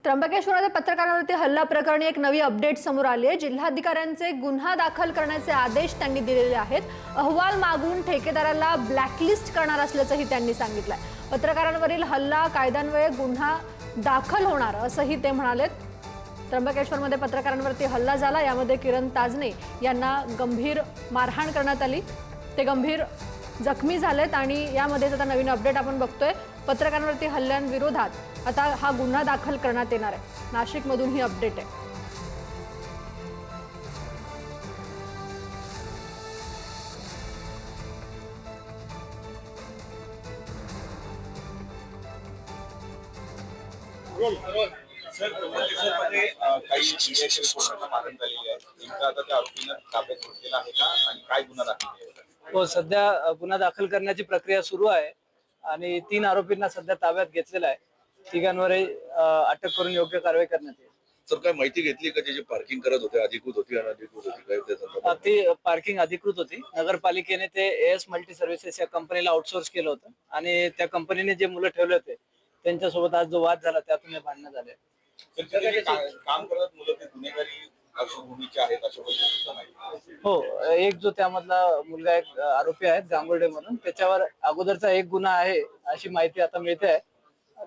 त्र्यंबकेश्वरमध्ये पत्रकारांवरती हल्ला प्रकरणी एक नवी अपडेट समोर आली आहे। जिल्हाधिकाऱ्यांचे गुन्हा दाखल करण्याचे आदेश त्यांनी दिलेले आहेत। अहवाल मागून ठेकेदाराला ब्लॅकलिस्ट करणार असल्याचंही त्यांनी सांगितलंय। पत्रकारांवरील हल्ला कायद्यान्वये गुन्हा दाखल होणार असंही ते म्हणालेत। त्र्यंबकेश्वरमध्ये पत्रकारांवरती हल्ला झाला, यामध्ये किरण ताजने यांना गंभीर मारहाण करण्यात आली। ते गंभीर जखमी झालेत आणि यामध्ये आता नवीन अपडेट आपण बघतोय। पत्रकारांवरती हल्ल्यांविरोधात आता हा गुन्हा दाखल करण्यात येणार आहे। नाशिकमधून ही अपडेट आहे। सर, त्र्यंबकेश्वरमध्ये काही मीडियाच्या रिपोर्टरना मारहाण झालेली आहे। नेमका आता त्या आरोपींना ताब्यात घेतलेला आहे का आणि काय गुन्हा दाखल आहे? हो, सध्या गुन्हा दाखल करण्याची प्रक्रिया सुरू आहे आणि 3 आरोपींना सध्या ताब्यात घेतलेला आहे। तिघांवरही अटक करून योग्य कारवाई करण्यात येईल। सर, काय माहिती घेतली का? जे पार्किंग करत होते अधिकृत होती अनधिकृत होती, काय त्या संदर्भात? ती पार्किंग अधिकृत होती। नगरपालिकेने ते एस मल्टी सर्व्हिसेस या कंपनीला आउटसोर्स केलं होतं आणि त्या कंपनीने जे मुलं ठेवले होते त्यांच्यासोबत आज जो वाद झाला त्यातून हे भांडणं झाले। काम करत मुलं ते गुन्हेगारी पार्श्वभूमीचे आहेत अशा पद्धतीचं नाही? हो, एक जो त्यामधला मुलगा एक आरोपी आहे गांगुर्डे म्हणून, त्याच्यावर अगोदरचा एक गुन्हा आहे अशी माहिती आता मिळते आहे।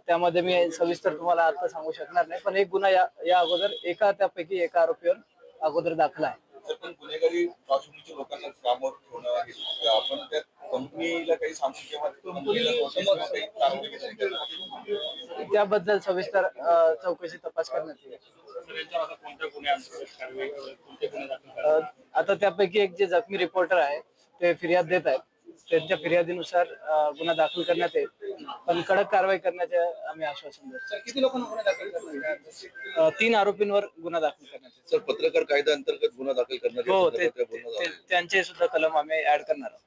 त्यामध्ये मी सविस्तर तुम्हाला आता सांगू शकणार नाही, पण एक गुन्हा या अगोदर त्यापैकी एका आरोपीवर अगोदर दाखल आहे। तर पण गुन्हेगारी पार्श्वभूमीच्या लोकांना कामावर ठेवणं आहे, आपण त्या कंपनीला काही सांगू किंवा काही कारवाई केली? त्याबद्दल सविस्तर चौकशी तपास करण्यात येईल। आता त्यापैकी एक जे जखमी रिपोर्टर आहे ते फिर्याद देत आहेत, त्यांच्या फिर्यादीनुसार गुन्हा दाखल करण्यात येईल, पण कडक कारवाई करण्याचे आम्ही आश्वासन देतो। किती लोकांना गुन्हा दाखल करणार? 3 आरोपींवर गुन्हा दाखल करण्यात येईल। सर, पत्रकार कायदा अंतर्गत गुन्हा दाखल करणार? हो, त्यांचे सुद्धा कलम आम्ही ऍड करणार आहोत।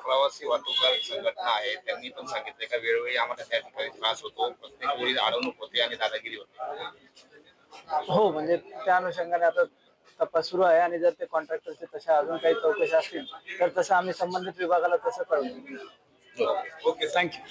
प्रवासी वाहतूकदार संघटना आहे, त्यांनी पण सांगितले का वेळोवेळी आम्हाला त्या ठिकाणी त्रास होतो, प्रत्येक वेळी अडवणूक होते आणि दादागिरी होते। हो, म्हणजे त्या अनुषंगाने आता तपास सुरू आहे आणि जर ते कॉन्ट्रॅक्टरचे तशा अजून काही चौकशी असतील तर तसं आम्ही संबंधित विभागाला तसं कळवू। Okay, thank you.